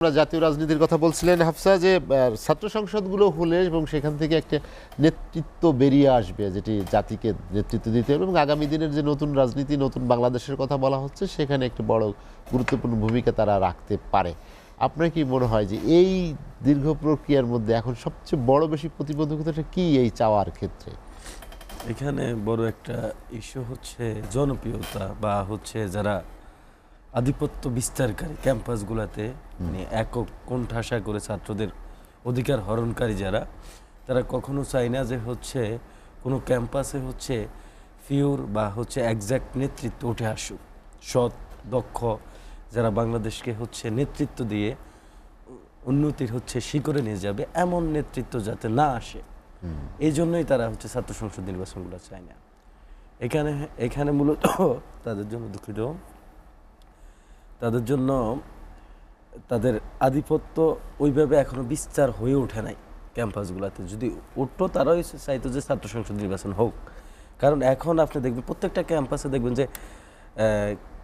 আমরা জাতীয় রাজনীতির কথা বলছিলেন হাফসা, যে ছাত্র সংসদগুলো হলে এবং সেখান থেকে একটা নেতৃত্ব বেরিয়ে আসবে যেটি জাতিকে নেতৃত্ব দিতে হবে এবং আগামী দিনের যে নতুন রাজনীতি, নতুন বাংলাদেশের কথা বলা হচ্ছে, সেখানে একটি বড় গুরুত্বপূর্ণ ভূমিকা তারা রাখতে পারে। আপনার কি মনে হয় যে এই দীর্ঘ প্রক্রিয়ার মধ্যে এখন সবচেয়ে বড় বেশি প্রতিবন্ধকতাটা কি এই চাওয়ার ক্ষেত্রে? এখানে বড় একটা ইস্যু হচ্ছে জনপ্রিয়তা বা হচ্ছে যারা আধিপত্য বিস্তারকারী ক্যাম্পাসগুলোতে মানে একক কোণঠাসা করে ছাত্রদের অধিকার হরণকারী যারা, তারা কখনো চায় না যে হচ্ছে কোনো ক্যাম্পাসে হচ্ছে ফিওর বা হচ্ছে একজ্যাক্ট নেতৃত্ব উঠে আসুক, সৎ দক্ষ যারা বাংলাদেশকে হচ্ছে নেতৃত্ব দিয়ে উন্নতির হচ্ছে শিখরে নিয়ে যাবে, এমন নেতৃত্ব যাতে না আসে। এই জন্যই তারা হচ্ছে ছাত্র সংসদ নির্বাচনগুলো চায় না। এখানে মূলত তাদের জন্য দুঃখিত, তাদের জন্য তাদের আধিপত্য ওইভাবে এখনো বিস্তার হয়ে ওঠে নাই ক্যাম্পাসগুলোতে। যদি উঠতো তারাও চাইতো যে ছাত্র সংসদ নির্বাচন হোক, কারণ এখন আপনি দেখবেন প্রত্যেকটা ক্যাম্পাসে দেখবেন যে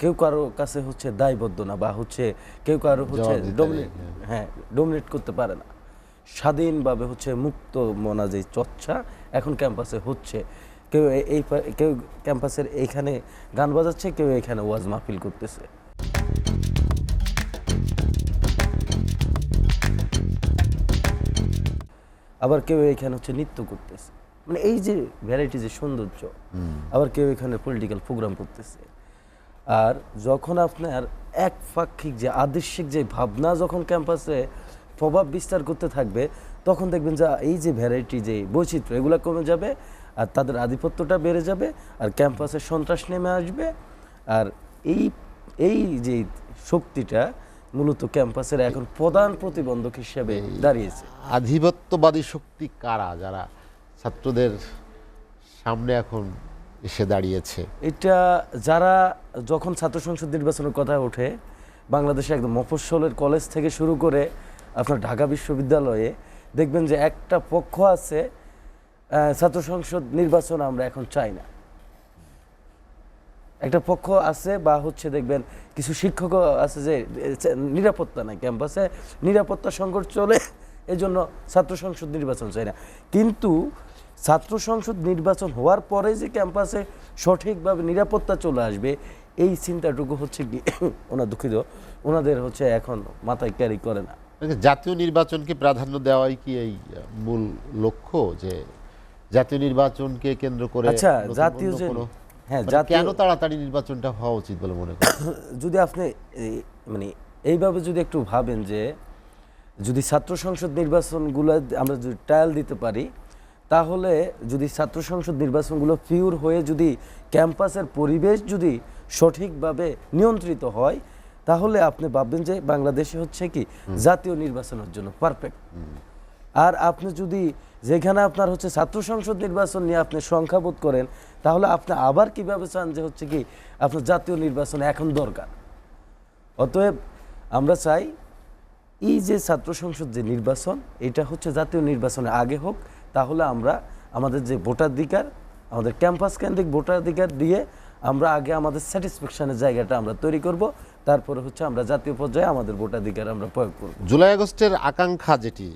কেউ কারো কাছে হচ্ছে দায়বদ্ধ না বা হচ্ছে কেউ কারো হচ্ছে ডমিনেট করতে পারে না, স্বাধীনভাবে হচ্ছে মুক্ত মনা যে চর্চা এখন ক্যাম্পাসে হচ্ছে। কেউ ক্যাম্পাসের এইখানে গান বাজাচ্ছে, কেউ এখানে ওয়াজ মাহফিল করতেছে। আবার কেউ এখানে হচ্ছে নৃত্য করতেছে, মানে এই যে ভ্যারাইটি যে সৌন্দর্য। আবার কেউ এখানে পলিটিক্যাল প্রোগ্রাম করতেছে। আর যখন আপনার একপাক্ষিক যে আদর্শিক যে ভাবনা যখন ক্যাম্পাসে প্রভাব বিস্তার করতে থাকবে, তখন দেখবেন যে এই যে ভ্যারাইটি যে বৈচিত্র্য এগুলো কমে যাবে, আর তাদের আধিপত্যটা বেড়ে যাবে, আর ক্যাম্পাসে সন্ত্রাস নেমে আসবে। আর এই যে শক্তিটা মূলত ক্যাম্পাসের এখন প্রধান প্রতিবন্ধক হিসেবে দাঁড়িয়েছে। আধিপত্যবাদী শক্তি কারা যারা ছাত্রদের সামনে এখন এসে দাঁড়িয়েছে? এটা যারা যখন ছাত্র সংসদ নির্বাচনের কথা ওঠে, বাংলাদেশে একদম মফস্বলের কলেজ থেকে শুরু করে আপনার ঢাকা বিশ্ববিদ্যালয়ে দেখবেন যে একটা পক্ষ আছে ছাত্র সংসদ নির্বাচন আমরা এখন চাই না, একটা পক্ষ আছে বা হচ্ছে দেখবেন কিছু শিক্ষক আছে যে নিরাপত্তা নাই ক্যাম্পাসে, নিরাপত্তা সংকট চলে, এই জন্য ছাত্র সংসদ নির্বাচন চাই না। কিন্তু ছাত্র সংসদ নির্বাচন হওয়ার পরে যে ক্যাম্পাসে সঠিকভাবে নিরাপত্তা চলে আসবে, এই চিন্তাটুকু হচ্ছে কি দুঃখিত ওনাদের হচ্ছে এখন মাথায় ক্যারি করে না। জাতীয় নির্বাচনকে প্রাধান্য দেওয়াই কি এই মূল লক্ষ্য, যে জাতীয় নির্বাচনকে কেন্দ্র করে? আচ্ছা, জাতীয় যে কেন তাড়াতাড়ি নির্বাচনটা হওয়া উচিত বলে মনে করেন? যদি আপনি মানে এইভাবে যদি একটু ভাবেন যে যদি ছাত্র সংসদ নির্বাচনগুলো আমরা যদি ট্রায়াল দিতে পারি, তাহলে যদি ছাত্র সংসদ নির্বাচনগুলো পিওর হয়ে যদি ক্যাম্পাসের পরিবেশ যদি সঠিকভাবে নিয়ন্ত্রিত হয়, তাহলে আপনি ভাববেন যে বাংলাদেশে হচ্ছে কি জাতীয় নির্বাচনের জন্য পারফেক্ট। আর আপনি যদি যেখানে আপনার হচ্ছে ছাত্র সংসদ নির্বাচন নিয়ে আপনি সংখ্যাবোধ করেন, তাহলে আপনি আবার কিভাবে চান যে হচ্ছে কি আপনার জাতীয় নির্বাচন এখন দরকার। অতএব আমরা চাই এই যে ছাত্র সংসদ যে নির্বাচন, এটা হচ্ছে জাতীয় নির্বাচনের আগে হোক, তাহলে আমরা আমাদের যে ভোটাধিকার, আমাদের ক্যাম্পাস কেন্দ্রিক ভোটাধিকার দিয়ে আমরা আগে আমাদের স্যাটিসফ্যাকশনের জায়গাটা আমরা তৈরি করব, তারপরে হচ্ছে আমরা জাতীয় পর্যায়ে আমাদের ভোটাধিকার আমরা প্রয়োগ করব। জুলাই আগস্টের আকাঙ্ক্ষা, যেটি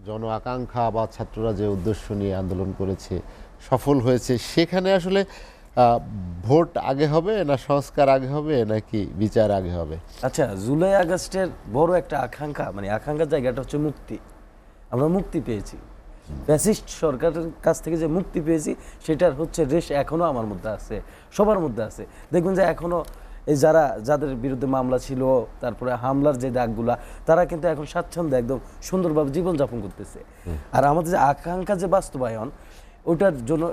জন আকাঙ্ক্ষা বা ছাত্ররা যে উদ্দেশ্য নিয়ে আন্দোলন করেছে সফল হয়েছে, সেখানে আসলে ভোট আগে হবে না সংস্কার আগে হবে নাকি বিচার আগে হবে? আচ্ছা, জুলাই আগস্টের বড় একটা আকাঙ্ক্ষা, মানে আকাঙ্ক্ষার জায়গাটা হচ্ছে মুক্তি। আমরা মুক্তি পেয়েছি, ফ্যাসিস্ট সরকারের কাছ থেকে যে মুক্তি পেয়েছি, সেটার হচ্ছে রেশ এখনো আমার মধ্যে আছে, সবার মধ্যে আছে। দেখবেন যে এখনো এই যাদের বিরুদ্ধে মামলা ছিল, তারপরে হামলার যে দাগগুলা, তারা কিন্তু এখন স্বাচ্ছন্দ্যে একদম সুন্দরভাবে জীবনযাপন করতেছে। আর আমাদের যে আকাঙ্ক্ষা যে বাস্তবায়ন, ওটার জন্য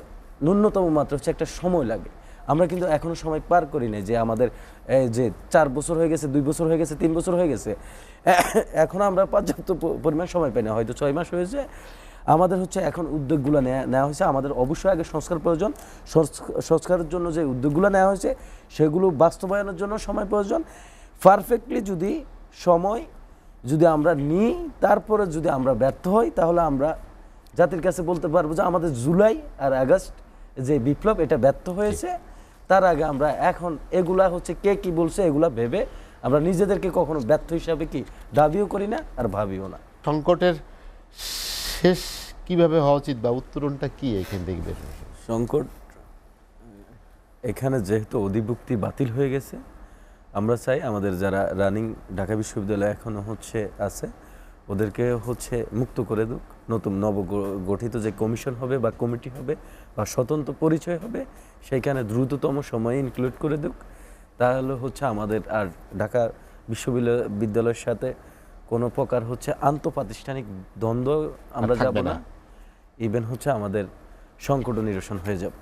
ন্যূনতম মাত্রা হচ্ছে একটা সময় লাগে। আমরা কিন্তু এখনো সময় পার করি নাই, যে আমাদের যে 4 বছর হয়ে গেছে, 2 বছর হয়ে গেছে, 3 বছর হয়ে গেছে, এখন আমরা পর্যাপ্ত পরিমাণ সময় পাই না, হয়তো 6 মাস হয়েছে। আমাদের হচ্ছে এখন উদ্যোগগুলো নেওয়া হয়েছে, আমাদের অবশ্যই আগে সংস্কার প্রয়োজন। সংস্কারের জন্য যে উদ্যোগগুলো নেওয়া হয়েছে, সেগুলো বাস্তবায়নের জন্য সময় প্রয়োজন। পারফেক্টলি যদি আমরা নিই, তারপরে যদি আমরা ব্যর্থ হই, তাহলে আমরা জাতির কাছে বলতে পারবো যে আমাদের জুলাই আর আগস্ট যে বিপ্লব, এটা ব্যর্থ হয়েছে। তার আগে আমরা এখন এগুলা হচ্ছে কে কি বলছে এগুলা ভেবে আমরা নিজেদেরকে কখনো ব্যর্থ হিসাবে কি দাবিও করি না আর ভাবিও না। সংকটের শেষ কিভাবে হওয়া উচিত বা উত্তরণটা কি এখান থেকে বের হবে? সংকট এখানে যেহেতু অধিভুক্তি বাতিল হয়ে গেছে, আমরা চাই আমাদের যারা রানিং ঢাকা বিশ্ববিদ্যালয় এখনো আছে ওদেরকে মুক্ত করে দিক। নতুন গঠিত যে কমিশন হবে বা কমিটি হবে বা স্বতন্ত্র পরিচয় হবে, সেইখানে দ্রুততম সময়ে ইনক্লুড করে দিক। তাহলে আমাদের আর ঢাকা বিশ্ববিদ্যালয়ের সাথে কোনো প্রকার আন্তঃপ্রাতিষ্ঠানিক দ্বন্দ্ব আমরা যাব না। ইভেন আমাদের সংকট নিরসন হয়ে যাবে।